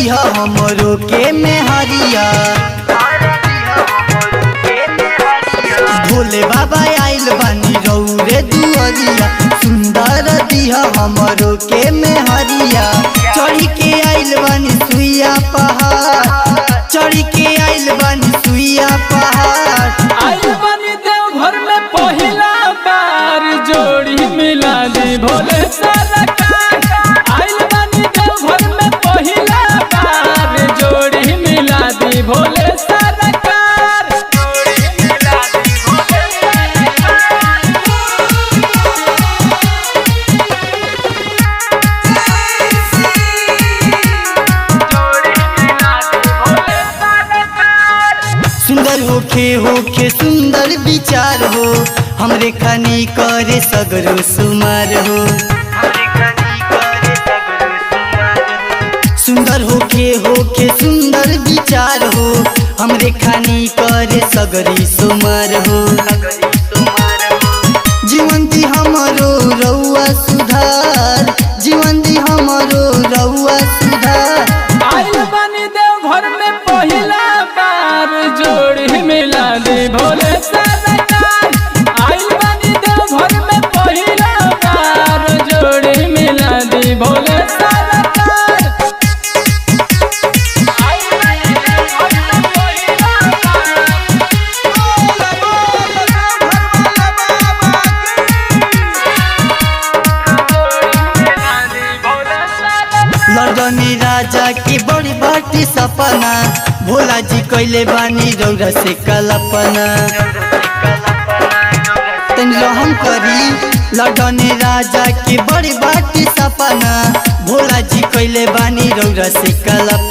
दिया हमरो के मेहरिया। भोले बाबा आइल बानी रौरे दुअरिया, सुंदर दिया हमरो के मेहरिया। चढ़ के आइल बानी सुइया पहाड़, चढ़ के आइल बानी सुइया पहाड़। आइल बानी देवघर में पहिला बार, जोड़ी मिला दी भोले सरकार। आइल बानी देवघर में पहिला बार, जोड़ी मिला दी भोले सरकार। सुंदर होके सुंदर विचार हो, हमरे खानी करे सगरो सुमार हो। सुंदर होके सुंदर विचार हो, हमरे खानी करे सगरी सुमार हो। जीवन दी हमरो रउआ सुधार, जीवन दी हमरो रउआ सुधार। आइल बानी देवघर में पहिला बार, जोड़ी मिला दी भोले सरकार। आइल बानी देवघर में पहिला बार, जोड़ी मिला दी भोले सरकार। आइल बानी देवघर में पहिला बार, लड़नी राजा की बड़ी बाटी सपना, भोला जी कैले बानी रौरा से कल्पना। तन रहम करी लड़नी राजा की बड़ी बाटी सपना, भोला जी कैले बानी रौरा से कल्पना।